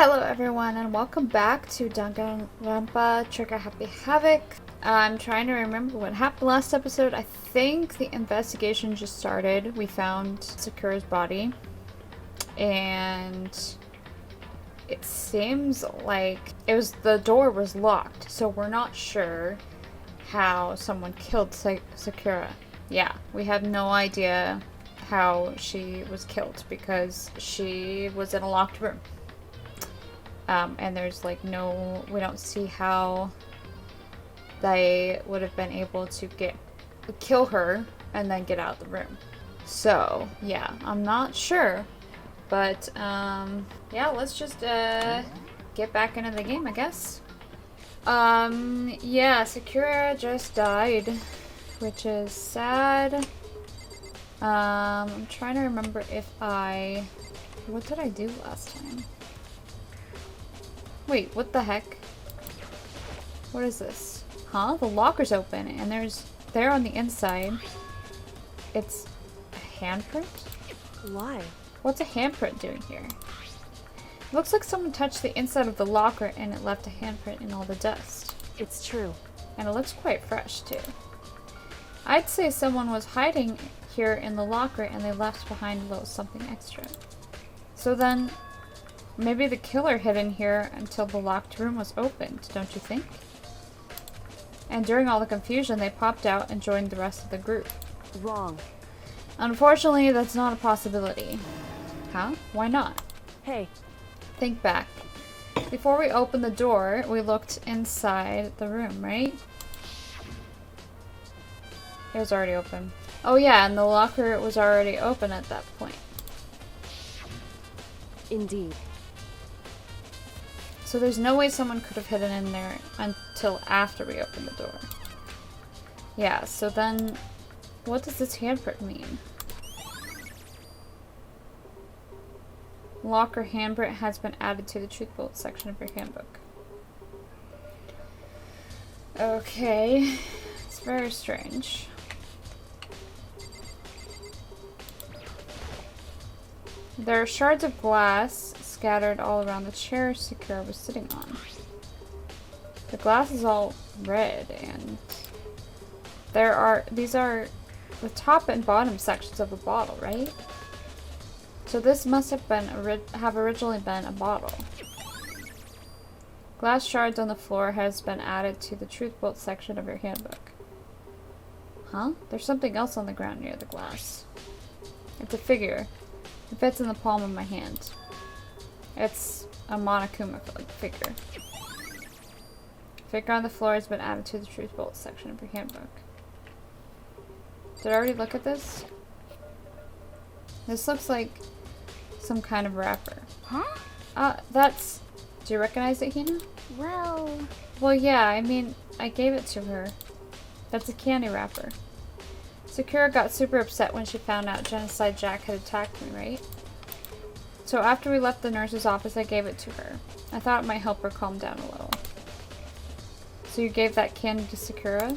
Hello everyone and welcome back to Danganronpa Trigger Happy Havoc. I'm trying to remember what happened last episode. I think the investigation just started. We found Sakura's body and it seems like the door was locked, so we're not sure how someone killed Sakura. Yeah, we have no idea how she was killed because she was in a locked room. And there's like we don't see how they would have been able to kill her and then get out of the room. So, yeah, I'm not sure. But, yeah, let's just, get back into the game, I guess. Yeah, Sakura just died, which is sad. I'm trying to remember what did I do last time? Wait, what the heck? What is this? Huh? The locker's open and there on the inside. It's a handprint? Why? What's a handprint doing here? It looks like someone touched the inside of the locker and it left a handprint in all the dust. It's true. And it looks quite fresh too. I'd say someone was hiding here in the locker and they left behind a little something extra. So then, maybe the killer hid in here until the locked room was opened, don't you think? And during all the confusion, they popped out and joined the rest of the group. Wrong. Unfortunately, that's not a possibility. Huh? Why not? Hey. Think back. Before we opened the door, we looked inside the room, right? It was already open. Oh yeah, and the locker was already open at that point. Indeed. So there's no way someone could have hidden in there until after we opened the door. Yeah, so then what does this handprint mean? Locker handprint has been added to the truth bullet section of your handbook. Okay, it's very strange. There are shards of glass scattered all around the chair Sakura was sitting on. The glass is all red and these are the top and bottom sections of a bottle, right? So this must have originally been a bottle. Glass shards on the floor has been added to the truth bolt section of your handbook. Huh? There's something else on the ground near the glass. It's a figure. It fits in the palm of my hand. It's a Monokuma figure. Figure on the floor has been added to the truth bolt section of your handbook. Did I already look at this? This looks like some kind of wrapper. Huh? Do you recognize it, Hina? Well, yeah, I mean, I gave it to her. That's a candy wrapper. Sakura got super upset when she found out Genocide Jack had attacked me, right? So after we left the nurse's office, I gave it to her. I thought it might help her calm down a little. So you gave that candy to Sakura?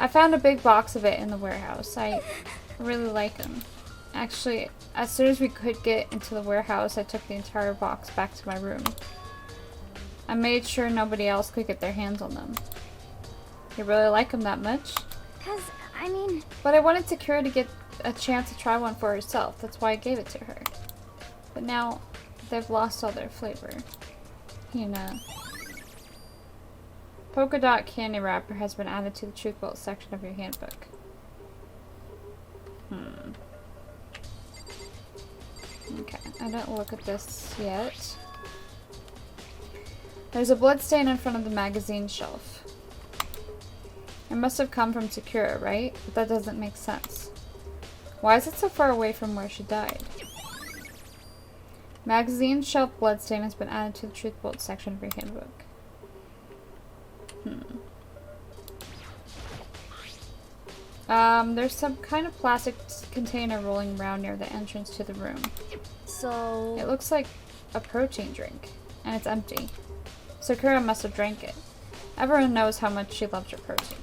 I found a big box of it in the warehouse. I really like them. Actually, as soon as we could get into the warehouse, I took the entire box back to my room. I made sure nobody else could get their hands on them. You really like them that much? But I wanted Sakura to get a chance to try one for herself. That's why I gave it to her. But now, they've lost all their flavor. You know. Polka dot candy wrapper has been added to the truth bolt section of your handbook. Okay, I didn't look at this yet. There's a blood stain in front of the magazine shelf. It must have come from Sakura, right? But that doesn't make sense. Why is it so far away from where she died? Magazine shelf bloodstain has been added to the truth bolt section of your handbook. There's some kind of plastic container rolling around near the entrance to the room. So... It looks like a protein drink, and it's empty. Sakura must have drank it. Everyone knows how much she loves her protein.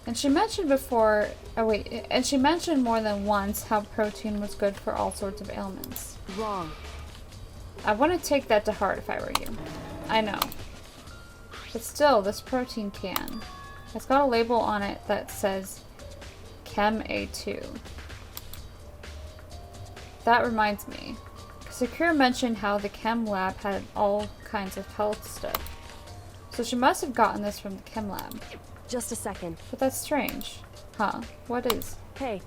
And she mentioned she mentioned more than once how protein was good for all sorts of ailments. Wrong. I wouldn't take that to heart if I were you. I know. But still, this protein can. It's got a label on it that says Chem A2. That reminds me. Sakura mentioned how the chem lab had all kinds of health stuff. So she must have gotten this from the chem lab. Just a second. But that's strange. Huh? What is? Hey.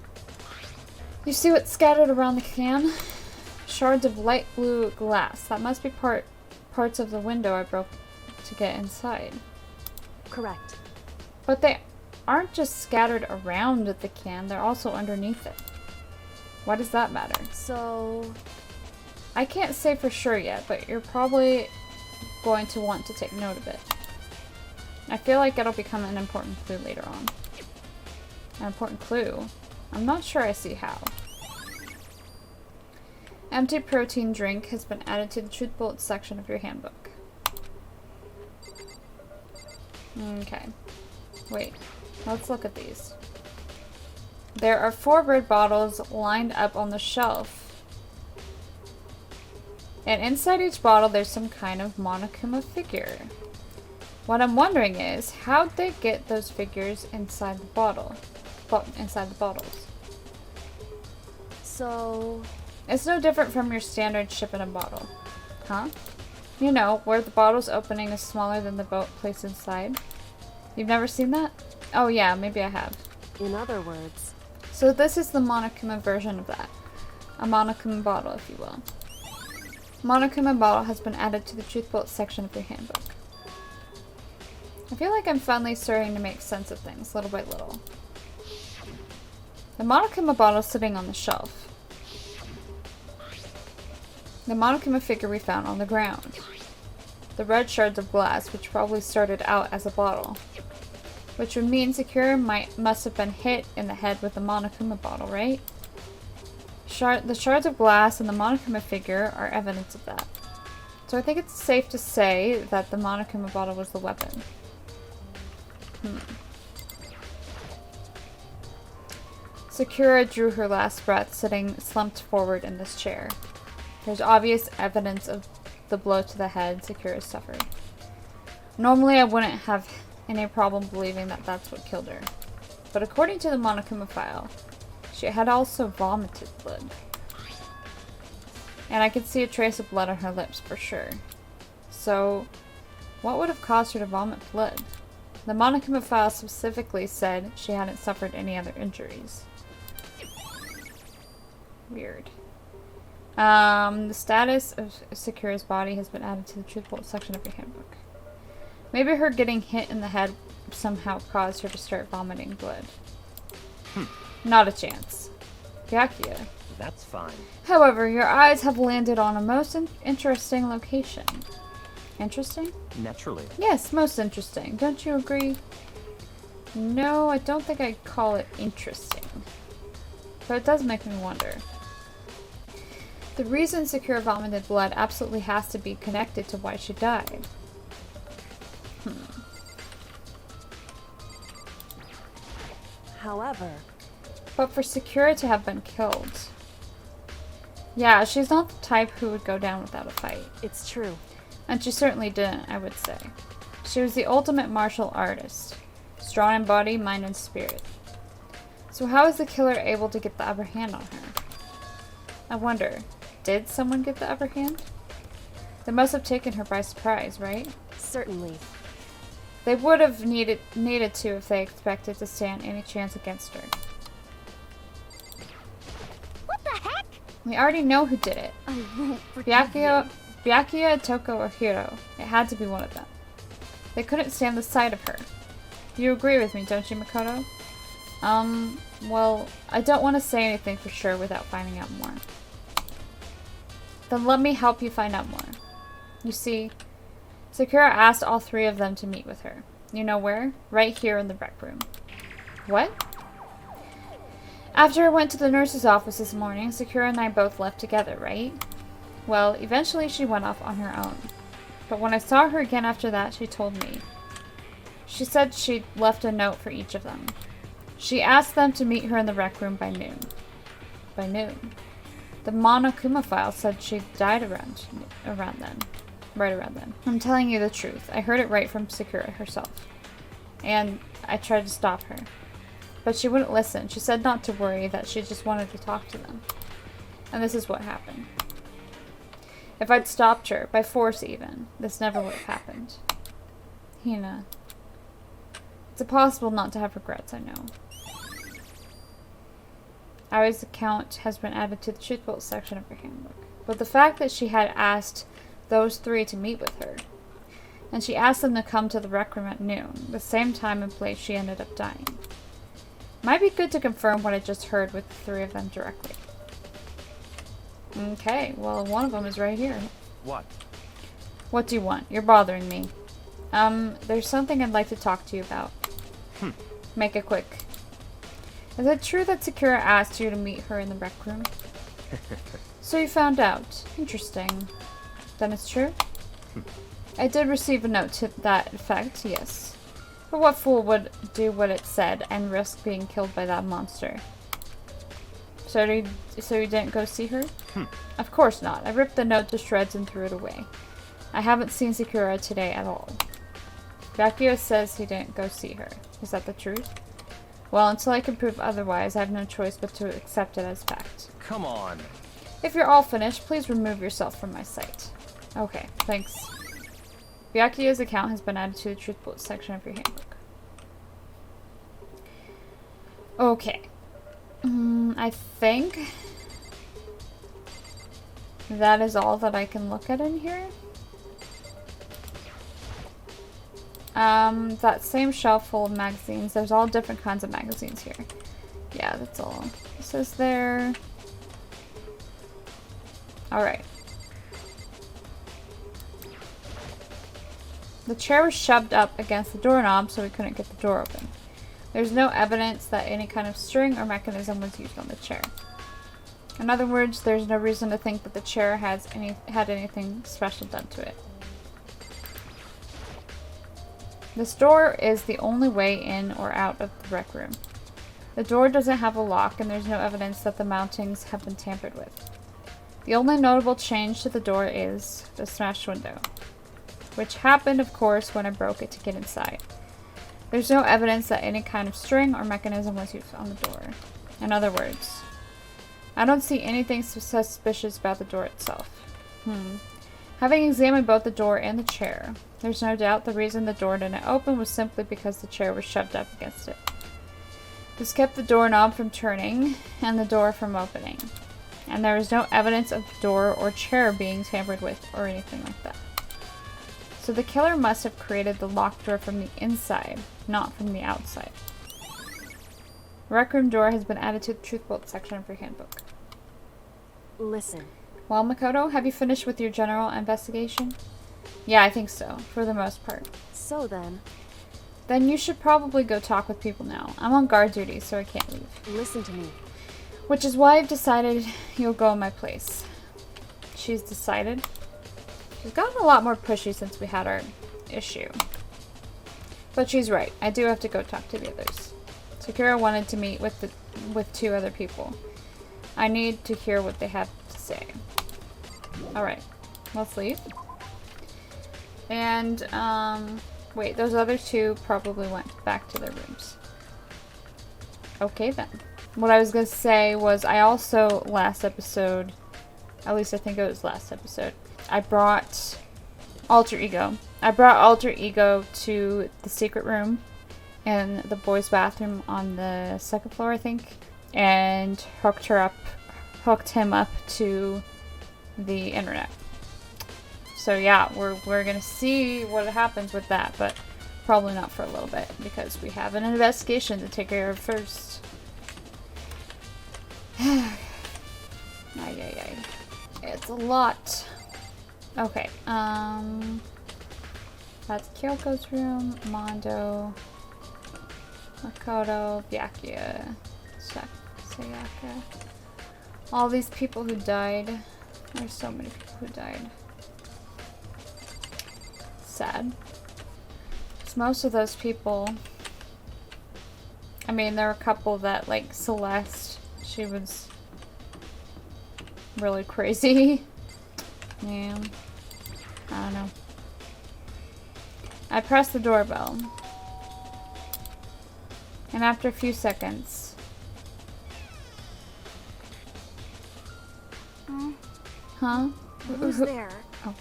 You see what's scattered around the can? Shards of light blue glass. That must be parts of the window I broke to get inside. Correct. But they aren't just scattered around the can, they're also underneath it. Why does that matter? So... I can't say for sure yet, but you're probably going to want to take note of it. I feel like it'll become an important clue later on. An important clue? I'm not sure I see how. Empty protein drink has been added to the truth bullets section of your handbook. Okay. Wait. Let's look at these. There are 4 red bottles lined up on the shelf. And inside each bottle there's some kind of Monokuma figure. What I'm wondering is, how'd they get those figures inside the bottle? Inside the bottles. So... It's no different from your standard ship in a bottle. Huh? You know, where the bottle's opening is smaller than the boat placed inside. You've never seen that? Oh yeah, maybe I have. In other words... So this is the Monokuma version of that. A Monokuma bottle, if you will. Monokuma bottle has been added to the truth bullet section of your handbook. I feel like I'm finally starting to make sense of things, little by little. The Monokuma bottle is sitting on the shelf. The Monokuma figure we found on the ground. The red shards of glass, which probably started out as a bottle. Which would mean Sakura must have been hit in the head with the Monokuma bottle, right? The shards of glass and the Monokuma figure are evidence of that. So I think it's safe to say that the Monokuma bottle was the weapon. Sakura drew her last breath, sitting slumped forward in this chair. There's obvious evidence of the blow to the head Sakura suffered. Normally I wouldn't have any problem believing that that's what killed her. But according to the Monokuma file, she had also vomited blood. And I could see a trace of blood on her lips for sure. So, what would have caused her to vomit blood? The Monokuma file specifically said she hadn't suffered any other injuries. Weird. The status of Sakura's body has been added to the truth bullet section of your handbook. Maybe her getting hit in the head somehow caused her to start vomiting blood. Not a chance. Byakuya. That's fine. However, your eyes have landed on a most interesting location. Interesting? Naturally. Yes, most interesting. Don't you agree? No, I don't think I'd call it interesting. But it does make me wonder. The reason Sakura vomited blood absolutely has to be connected to why she died. However... But for Sakura to have been killed... Yeah, she's not the type who would go down without a fight. It's true. And she certainly didn't, I would say. She was the ultimate martial artist. Strong in body, mind, and spirit. So how is the killer able to get the upper hand on her? I wonder, did someone get the upper hand? They must have taken her by surprise, right? Certainly. They would have needed to if they expected to stand any chance against her. What the heck? We already know who did it. I won't forgive you. Byakuya, Toko, or Hiro. It had to be one of them. They couldn't stand the sight of her. You agree with me, don't you, Makoto? Well, I don't want to say anything for sure without finding out more. Then let me help you find out more. You see, Sakura asked all 3 of them to meet with her. You know where? Right here in the rec room. What? After I went to the nurse's office this morning, Sakura and I both left together, right? Well, eventually she went off on her own. But when I saw her again after that, she told me. She said she'd left a note for each of them. She asked them to meet her in the rec room by noon. By noon. The Monokuma file said she died around then. Right around then. I'm telling you the truth. I heard it right from Sakura herself. And I tried to stop her. But she wouldn't listen. She said not to worry, that she just wanted to talk to them. And this is what happened. If I'd stopped her, by force even, this never would have happened. Hina. It's impossible not to have regrets, I know. Ari's account has been added to the truth bolt section of her handbook. But the fact that she had asked those three to meet with her, and she asked them to come to the rec room at noon, the same time and place she ended up dying. Might be good to confirm what I just heard with the three of them directly. Okay, well, one of them is right here. What? What do you want? You're bothering me. There's something I'd like to talk to you about. Make it quick. Is it true that Sakura asked you to meet her in the rec room? So you found out. Interesting. Then it's true? I did receive a note to that effect, yes. But what fool would do what it said and risk being killed by that monster? So you didn't go see her? Of course not. I ripped the note to shreds and threw it away. I haven't seen Sakura today at all. Byakuya says he didn't go see her. Is that the truth? Well, until I can prove otherwise, I have no choice but to accept it as fact. Come on. If you're all finished, please remove yourself from my sight. Okay, thanks. Byakuya's account has been added to the truth bolt section of your handbook. Okay. I think that is all that I can look at in here. That same shelf full of magazines. There's all different kinds of magazines here. Yeah, that's all. This is there. Alright. The chair was shoved up against the doorknob so we couldn't get the door open. There's no evidence that any kind of string or mechanism was used on the chair. In other words, there's no reason to think that the chair had anything special done to it. This door is the only way in or out of the rec room. The door doesn't have a lock, and there's no evidence that the mountings have been tampered with. The only notable change to the door is the smashed window, which happened, of course, when I broke it to get inside. There's no evidence that any kind of string or mechanism was used on the door. In other words, I don't see anything suspicious about the door itself. Having examined both the door and the chair, there's no doubt the reason the door didn't open was simply because the chair was shoved up against it. This kept the doorknob from turning and the door from opening. And there is no evidence of the door or chair being tampered with or anything like that. So the killer must have created the locked door from the inside, not from the outside. The rec room door has been added to the truth bolt section of your handbook. Listen. Well, Makoto, have you finished with your general investigation? Yeah, I think so, for the most part. So then. Then you should probably go talk with people now. I'm on guard duty, so I can't leave. Listen to me. Which is why I've decided you'll go in my place. She's decided? She's gotten a lot more pushy since we had our issue. But she's right. I do have to go talk to the others. Sakura wanted to meet with two other people. I need to hear what they have to say. Alright. Let's leave. And, wait, those other two probably went back to their rooms. Okay then. What I was going to say was I also, last episode, at least I think it was last episode, I brought Alter Ego. I brought Alter Ego to the secret room in the boys' bathroom on the second floor, I think, and hooked him up to the internet. So yeah, we're gonna see what happens with that, but probably not for a little bit because we have an investigation to take care of first. Ay, ay, ay. It's a lot. Okay, that's Kyoko's room, Mondo, Makoto, Byakuya, Sayaka. All these people who died. There's so many people who died. Sad. Because most of those people, I mean, there were a couple that, like Celeste, she was really crazy. Yeah. I don't know. I pressed the doorbell. And after a few seconds... Huh? Who's there? Oh.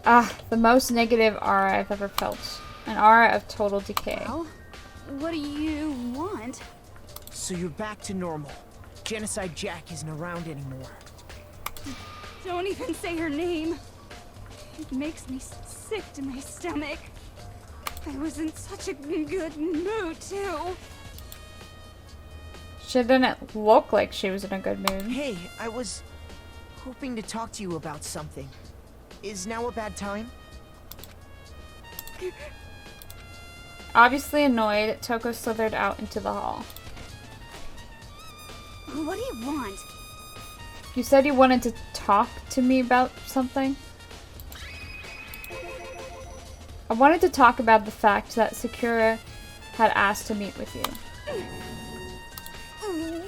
Ah, the most negative aura I've ever felt. An aura of total decay. Well, what do you want? So you're back to normal. Genocide Jack isn't around anymore. Don't even say her name. It makes me sick to my stomach. I was in such a good mood, too. She didn't look like she was in a good mood. Hey, I was hoping to talk to you about something. Is now a bad time? Obviously annoyed, Toko slithered out into the hall. What do you want? You said you wanted to talk to me about something? I wanted to talk about the fact that Sakura had asked to meet with you.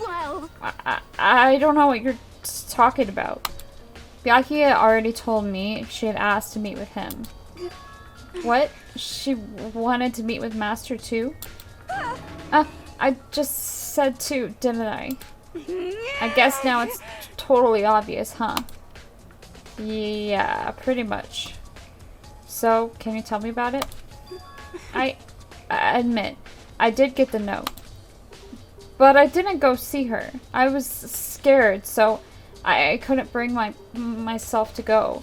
Well... I don't know what you're talking about. Byakuya already told me she had asked to meet with him. What? She wanted to meet with Master too? I just said too, didn't I? I guess now it's totally obvious, huh? Yeah, pretty much. So, can you tell me about it? I admit, I did get the note. But I didn't go see her. I was scared, so I couldn't bring myself to go.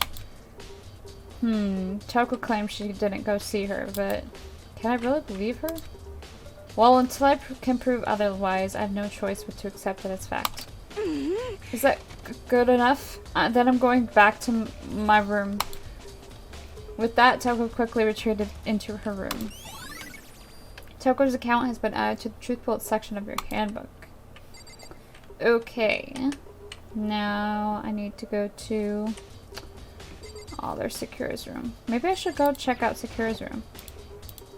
Toko claims she didn't go see her, but can I really believe her? Well, until I can prove otherwise, I have no choice but to accept it as fact. Is that good enough? Then I'm going back to my room. With that, Toko quickly retreated into her room. Toko's account has been added to the Truth Bullet section of your handbook. Okay. Now I need to go to... Oh, there's Sakura's room. Maybe I should go check out Sakura's room.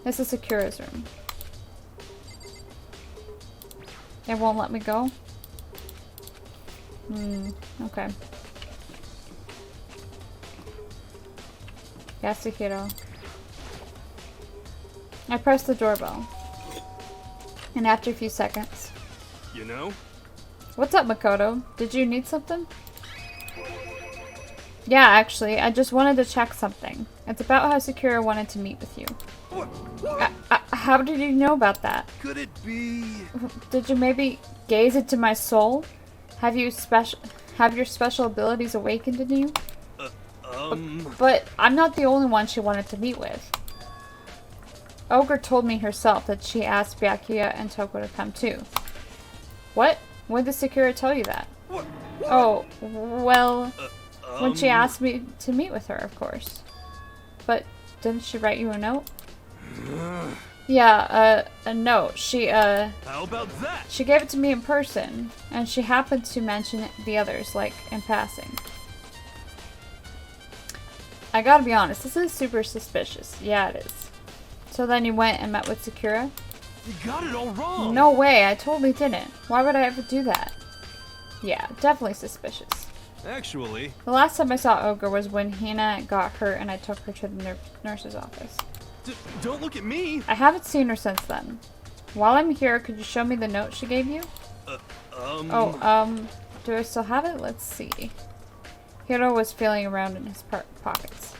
This is Sakura's room. It won't let me go? Okay. Yasuhiro. I pressed the doorbell. And after a few seconds... You know? What's up, Makoto? Did you need something? Yeah, actually, I just wanted to check something. It's about how Sakura wanted to meet with you. How did you know about that? Could it be? Did you maybe gaze into my soul? Have your special abilities awakened in you? But I'm not the only one she wanted to meet with. Ogre told me herself that she asked Byakuya and Toko to come too. What? When did Sakura tell you that? What? Oh, well, when she asked me to meet with her, of course. But didn't she write you a note? Yeah, a note. How about that? She gave it to me in person, and she happened to mention the others, like, in passing. I gotta be honest, this is super suspicious. Yeah, it is. So then you went and met with Sakura? You got it all wrong. No way, I totally didn't. Why would I ever do that? Yeah, definitely suspicious. Actually, The last time I saw Ogre was when Hina got hurt and I took her to the nurse's office. don't look at me. I haven't seen her since then. While I'm here, could you show me the note she gave you? Do I still have it? Let's see. Hiro was feeling around in his pockets.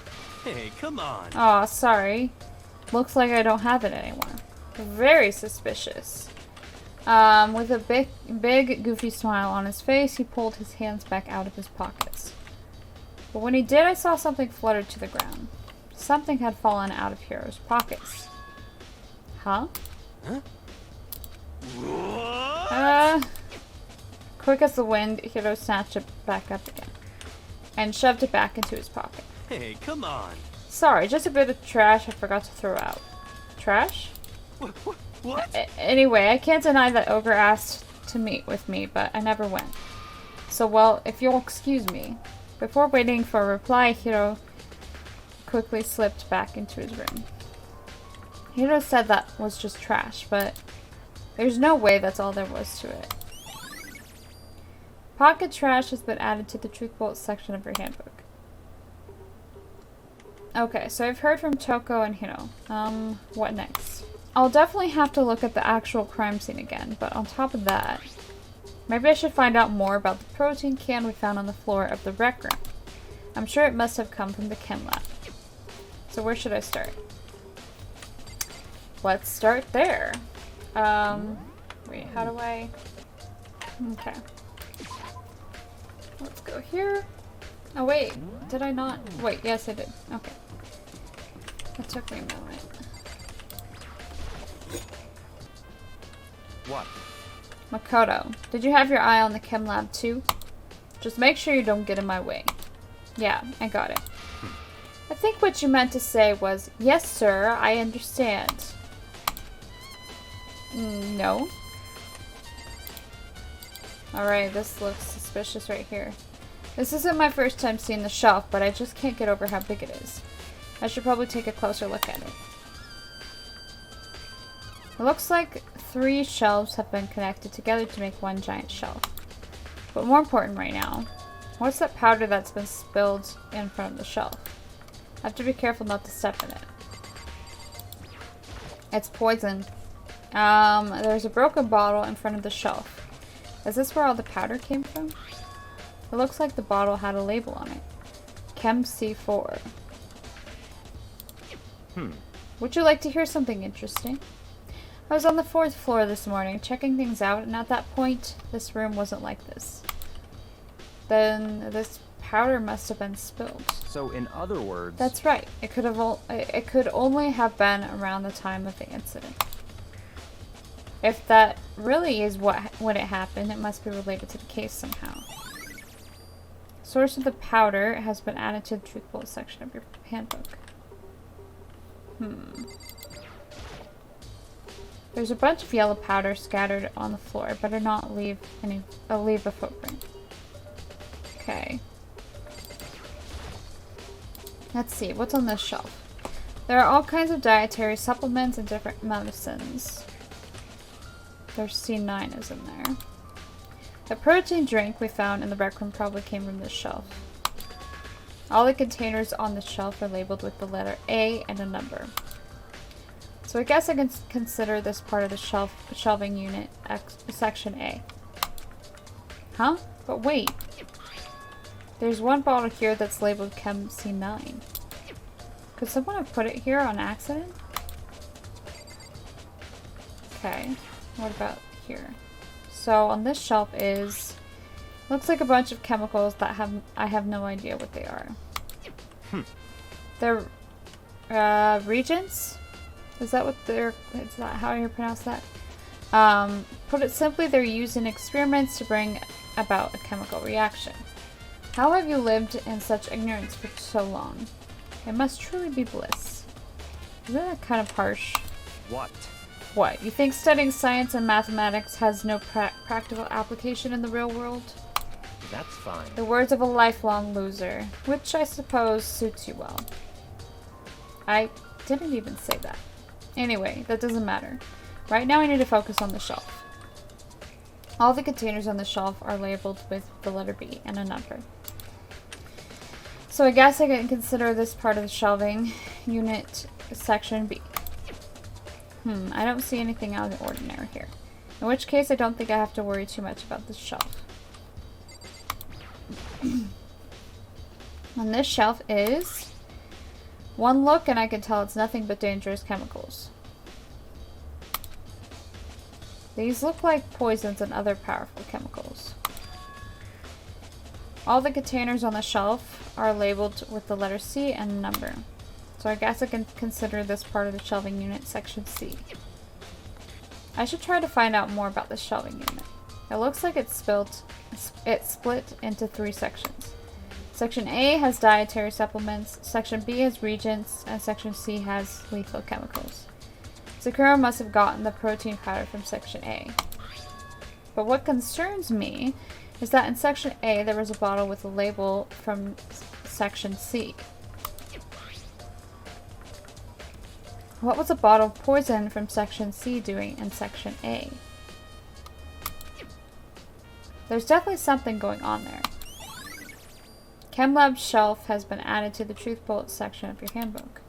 Hey, come on. Aw, sorry. Looks like I don't have it anymore. Very suspicious. With a big, goofy smile on his face, he pulled his hands back out of his pockets. But when he did, I saw something flutter to the ground. Something had fallen out of Hiro's pockets. Huh? What? Quick as the wind, Hiro snatched it back up again. And shoved it back into his pocket. Hey, come on. Sorry, just a bit of trash I forgot to throw out. Trash? What? Anyway, I can't deny that Ogre asked to meet with me, but I never went. So, well, if you'll excuse me. Before waiting for a reply, Hiro quickly slipped back into his room. Hiro said that was just trash, but there's no way that's all there was to it. Pocket trash has been added to the truth bolt section of your handbook. Okay, so I've heard from Toko and Hino. What next? I'll definitely have to look at the actual crime scene again, but on top of that, maybe I should find out more about the protein can we found on the floor of the rec room. I'm sure it must have come from the chem lab. So where should I start? Let's start there. Wait, how do I... Okay. Let's go here. Oh wait, did I not? Wait, yes I did. Okay. It took me a moment. What? Makoto, did you have your eye on the chem lab too? Just make sure you don't get in my way. Yeah, I got it. I think what you meant to say was, yes sir, I understand. No. Alright, this looks suspicious right here. This isn't my first time seeing the shelf, but I just can't get over how big it is. I should probably take a closer look at it. It looks like 3 shelves have been connected together to make one giant shelf. But more important right now, what's that powder that's been spilled in front of the shelf? I have to be careful not to step in it. It's poison. There's a broken bottle in front of the shelf. Is this where all the powder came from? It looks like the bottle had a label on it. Chem C4. Would you like to hear something interesting? I was on the 4th floor this morning, checking things out, and at that point, this room wasn't like this. Then this powder must have been spilled. So in other words... That's right. It could only have been around the time of the incident. If that really is when it happened, it must be related to the case somehow. Source of the powder has been added to the truth bolt section of your handbook. There's a bunch of yellow powder scattered on the floor. Better not leave a footprint. Okay. Let's see, what's on this shelf? There are all kinds of dietary supplements and different medicines. There's C9 is in there. The protein drink we found in the rec room probably came from this shelf. All the containers on the shelf are labeled with the letter A and a number. So I guess I can consider this part of the shelving unit section A. Huh? But wait. There's one bottle here that's labeled Chem C9. Could someone have put it here on accident? Okay. What about here? So on this shelf looks like a bunch of chemicals that I have no idea what they are. They're reagents? Is that how you pronounce that? Put it simply, they're used in experiments to bring about a chemical reaction. How have you lived in such ignorance for so long? It must truly be bliss. Isn't that kind of harsh? What? What, you think studying science and mathematics has no practical application in the real world? That's fine. The words of a lifelong loser, which I suppose suits you well. I didn't even say that. Anyway, that doesn't matter. Right now I need to focus on the shelf. All the containers on the shelf are labeled with the letter B and a number. So I guess I can consider this part of the shelving unit section B. I don't see anything out of the ordinary here. In which case, I don't think I have to worry too much about this shelf. On this shelf is... one look and I can tell it's nothing but dangerous chemicals. These look like poisons and other powerful chemicals. All the containers on the shelf are labeled with the letter C and a number. So I guess I can consider this part of the shelving unit section C. I should try to find out more about the shelving unit. It looks like it's split into 3 sections. Section A has dietary supplements, Section B has reagents, and Section C has lethal chemicals. Sakura must have gotten the protein powder from Section A. But what concerns me is that in Section A there was a bottle with a label from Section C. What was a bottle of poison from Section C doing in Section A? There's definitely something going on there. ChemLab shelf has been added to the Truth Bullet section of your handbook.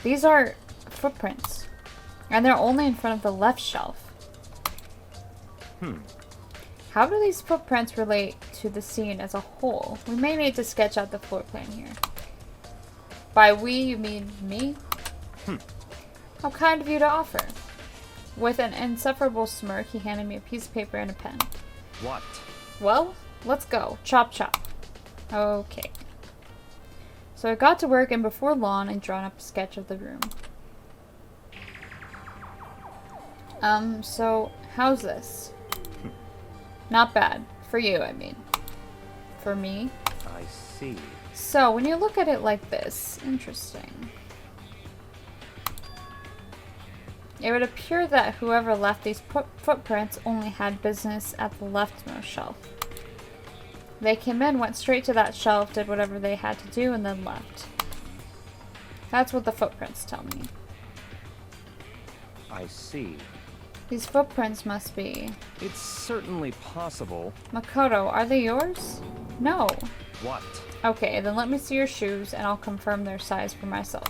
These are footprints. And they're only in front of the left shelf. How do these footprints relate to the scene as a whole? We may need to sketch out the floor plan here. By we, you mean me? How kind of you to offer. With an insufferable smirk, he handed me a piece of paper and a pen. What? Well, let's go. Chop chop. Okay. So I got to work, and before long, I'd drawn up a sketch of the room. So how's this? Not bad. For you, I mean. For me? I see. So, when you look at it like this, interesting. It would appear that whoever left these footprints only had business at the leftmost shelf. They came in, went straight to that shelf, did whatever they had to do, and then left. That's what the footprints tell me. I see. These footprints must be... It's certainly possible. Makoto, are they yours? No. What? Okay, then let me see your shoes, and I'll confirm their size for myself.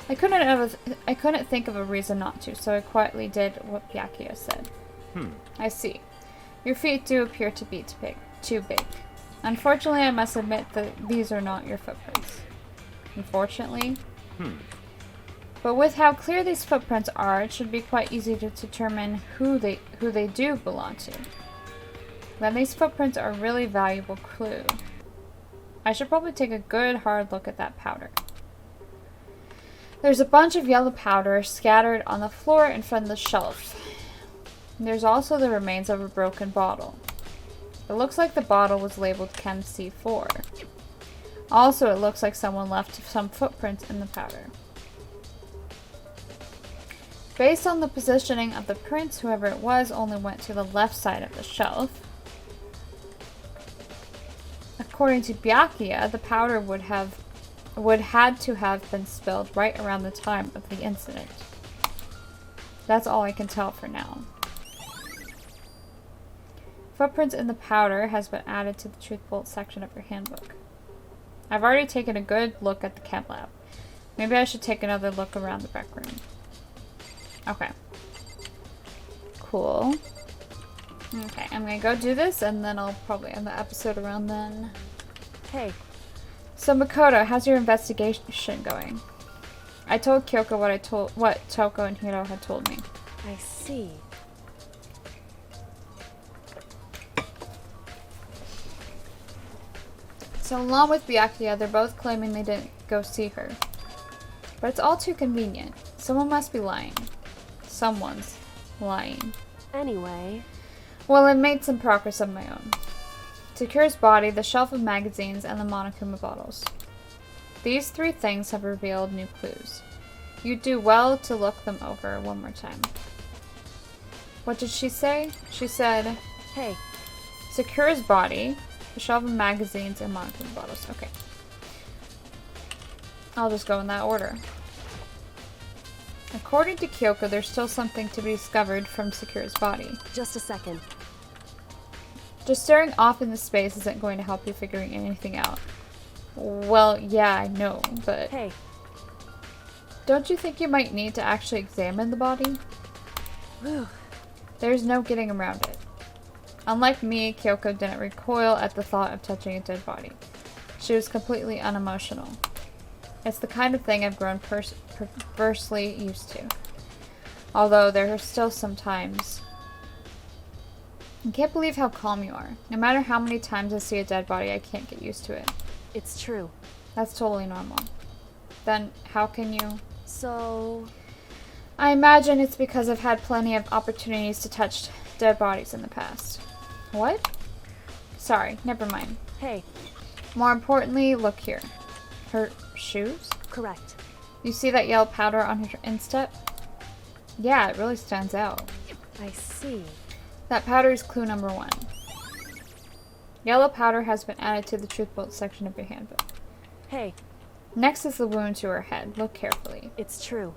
I couldn't think of a reason not to, so I quietly did what Byakuya said. I see. Your feet do appear to be too big. Unfortunately, I must admit that these are not your footprints. Unfortunately? But with how clear these footprints are, it should be quite easy to determine who they do belong to. Then these footprints are a really valuable clue. I should probably take a good hard look at that powder. There's a bunch of yellow powder scattered on the floor in front of the shelf. There's also the remains of a broken bottle. It looks like the bottle was labeled Chem C4. Also, it looks like someone left some footprints in the powder. Based on the positioning of the prints, whoever it was only went to the left side of the shelf. According to Byakuya, the powder would had to have been spilled right around the time of the incident. That's all I can tell for now. Footprints in the powder has been added to the Truth Bullet section of your handbook. I've already taken a good look at the chem lab. Maybe I should take another look around the rec room. Okay. Cool. Okay, I'm gonna go do this, and then I'll probably end the episode around then. Hey. So Makoto, how's your investigation going? I told Kyoko what Toko and Hiro had told me. I see. So along with Byakuya, they're both claiming they didn't go see her. But it's all too convenient. Someone must be lying. Someone's lying. Anyway. Well, I've made some progress of my own. Sakura's body, the shelf of magazines, and the Monokuma bottles. These three things have revealed new clues. You'd do well to look them over one more time. What did she say? She said, Hey. Sakura's body, the shelf of magazines, and Monokuma bottles. Okay. I'll just go in that order. According to Kyoko, there's still something to be discovered from Sakura's body. Just a second. Just staring off into space isn't going to help you figuring anything out. Well, yeah, I know, but... Hey. Don't you think you might need to actually examine the body? Whew. There's no getting around it. Unlike me, Kyoko didn't recoil at the thought of touching a dead body. She was completely unemotional. It's the kind of thing I've grown perversely used to. Although there are still some times. I can't believe how calm you are. No matter how many times I see a dead body, I can't get used to it. It's true. That's totally normal. Then how can you... So... I imagine it's because I've had plenty of opportunities to touch dead bodies in the past. What? Sorry, never mind. Hey. More importantly, look here. Her shoes? Correct. You see that yellow powder on her instep? Yeah, it really stands out. I see. That powder is clue number 1. Yellow powder has been added to the Truth Bullet section of your handbook. Hey. Next is the wound to her head. Look carefully. It's true.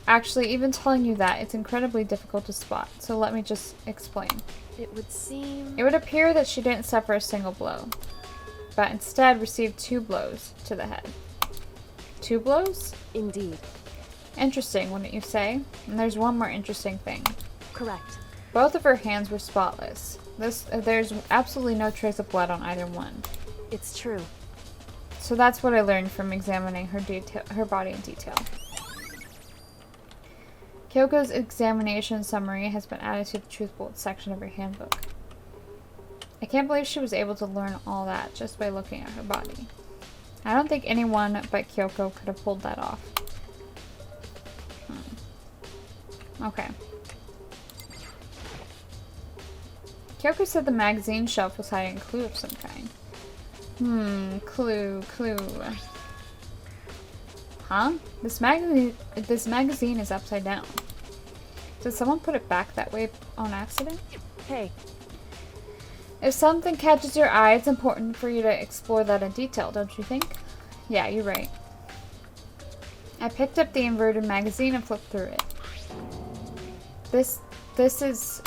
Actually, even telling you that, it's incredibly difficult to spot, so let me just explain. It would seem... It would appear that she didn't suffer a single blow, but instead received 2 blows to the head. 2 blows? Indeed. Interesting, wouldn't you say? And there's one more interesting thing. Correct. Both of her hands were spotless. There's absolutely no trace of blood on either one. It's true. So that's what I learned from examining her body in detail. Kyoko's examination summary has been added to the truth bullet section of her handbook. I can't believe she was able to learn all that just by looking at her body. I don't think anyone but Kyoko could have pulled that off. Okay. Kyoko said the magazine shelf was hiding a clue of some kind. Clue. Huh? This magazine is upside down. Did someone put it back that way on accident? Hey. If something catches your eye, it's important for you to explore that in detail, don't you think? Yeah, you're right. I picked up the inverted magazine and flipped through it. This is...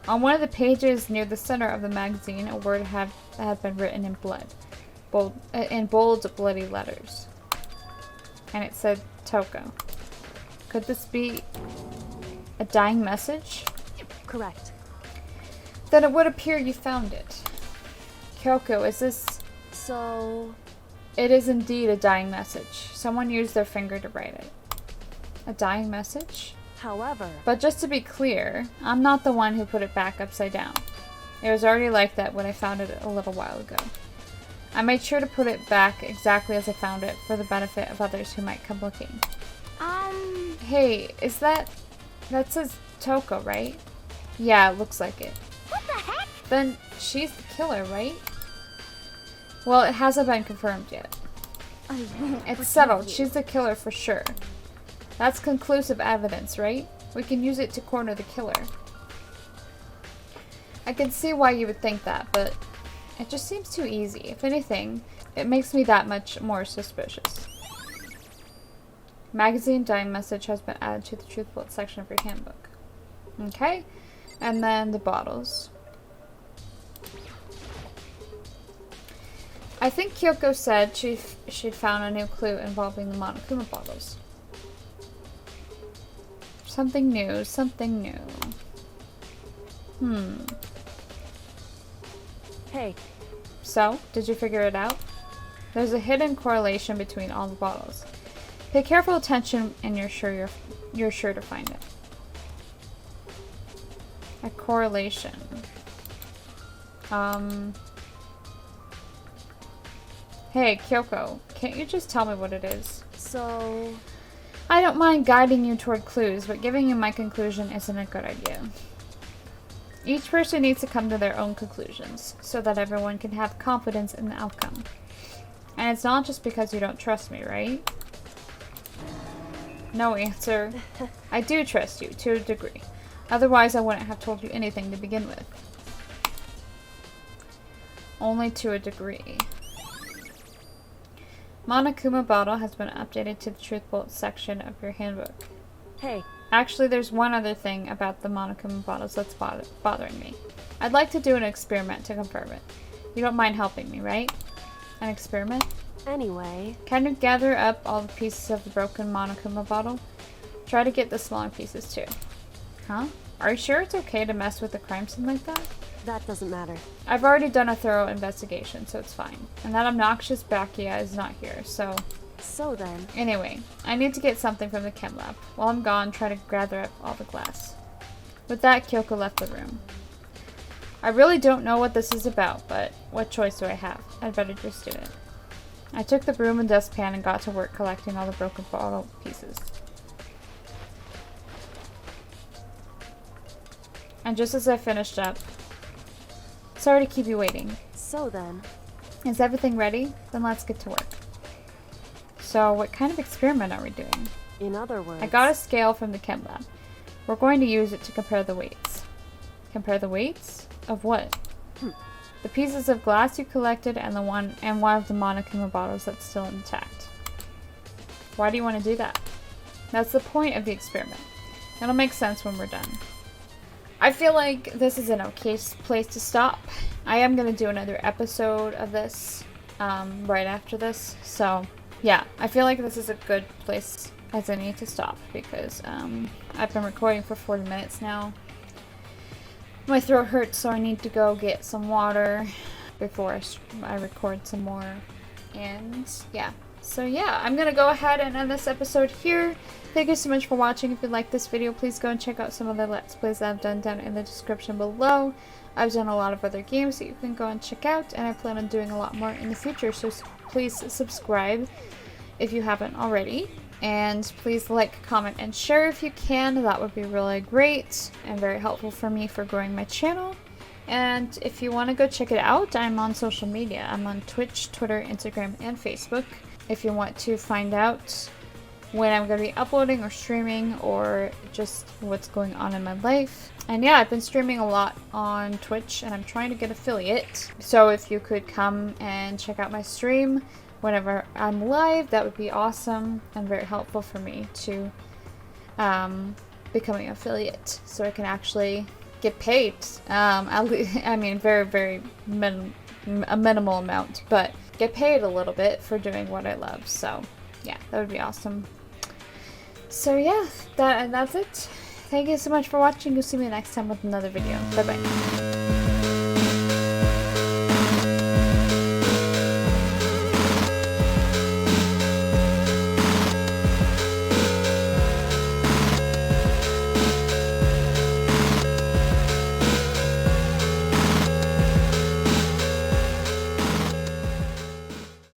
On one of the pages near the center of the magazine, a word had been written in bold, bloody letters. And it said, Toko. Could this be a dying message? Correct. Then it would appear you found it. Kyoko, is this... So... It is indeed a dying message. Someone used their finger to write it. A dying message? However... But just to be clear, I'm not the one who put it back upside down. It was already like that when I found it a little while ago. I made sure to put it back exactly as I found it for the benefit of others who might come looking. Hey, is that says Toko, right? Yeah, it looks like it. What the heck? Then she's the killer, right? Well, it hasn't been confirmed yet. I won't It's settled. She's the killer for sure. That's conclusive evidence, right? We can use it to corner the killer. I can see why you would think that, but it just seems too easy. If anything, it makes me that much more suspicious. Magazine dying message has been added to the truth bullet section of your handbook. Okay, and then the bottles. I think Kyoko said she'd found a new clue involving the Monokuma bottles. Something new, something new. Hey. So, did you figure it out? There's a hidden correlation between all the bottles. Pay careful attention and you're sure to find it. A correlation. Hey, Kyoko, can't you just tell me what it is? So... I don't mind guiding you toward clues, but giving you my conclusion isn't a good idea. Each person needs to come to their own conclusions, so that everyone can have confidence in the outcome. And it's not just because you don't trust me, right? No answer. I do trust you, to a degree. Otherwise, I wouldn't have told you anything to begin with. Only to a degree. Monokuma bottle has been updated to the truth bullet section of your handbook. Hey. Actually, there's one other thing about the Monokuma bottles that's bothering me. I'd like to do an experiment to confirm it. You don't mind helping me, right? An experiment? Anyway... Can you gather up all the pieces of the broken Monokuma bottle? Try to get the smaller pieces too. Huh? Are you sure it's okay to mess with the crime scene like that? That doesn't matter. I've already done a thorough investigation, so it's fine. And that obnoxious Bakia is not here, so... So then... Anyway, I need to get something from the chem lab. While I'm gone, try to gather up all the glass. With that, Kyoko left the room. I really don't know what this is about, but what choice do I have? I'd better just do it. I took the broom and dustpan and got to work collecting all the broken bottle pieces. And just as I finished up... Sorry to keep you waiting. So then... Is everything ready? Then let's get to work. So, what kind of experiment are we doing? In other words... I got a scale from the chem lab. We're going to use it to compare the weights. Compare the weights? Of what? The pieces of glass you collected and one of the Monokuma bottles that's still intact. Why do you want to do that? That's the point of the experiment. It'll make sense when we're done. I feel like this is an okay place to stop. I am going to do another episode of this right after this. So, yeah, I feel like this is a good place as I need to stop because I've been recording for 40 minutes now. My throat hurts, so I need to go get some water before I record some more. And, yeah. So yeah, I'm going to go ahead and end this episode here. Thank you so much for watching. If you like this video, please go and check out some other Let's Plays that I've done down in the description below. I've done a lot of other games that you can go and check out, and I plan on doing a lot more in the future, so please subscribe if you haven't already. And please like, comment, and share if you can. That would be really great and very helpful for me for growing my channel. And if you want to go check it out, I'm on social media. I'm on Twitch, Twitter, Instagram, and Facebook. If you want to find out when I'm going to be uploading or streaming or just what's going on in my life. And yeah, I've been streaming a lot on Twitch and I'm trying to get affiliate. So if you could come and check out my stream whenever I'm live, that would be awesome and very helpful for me to become an affiliate so I can actually get paid. I mean, very a minimal amount, but get paid a little bit for doing what I love. So yeah, that would be awesome. So yeah, that's it. Thank you so much for watching. You'll see me next time with another video. Bye bye.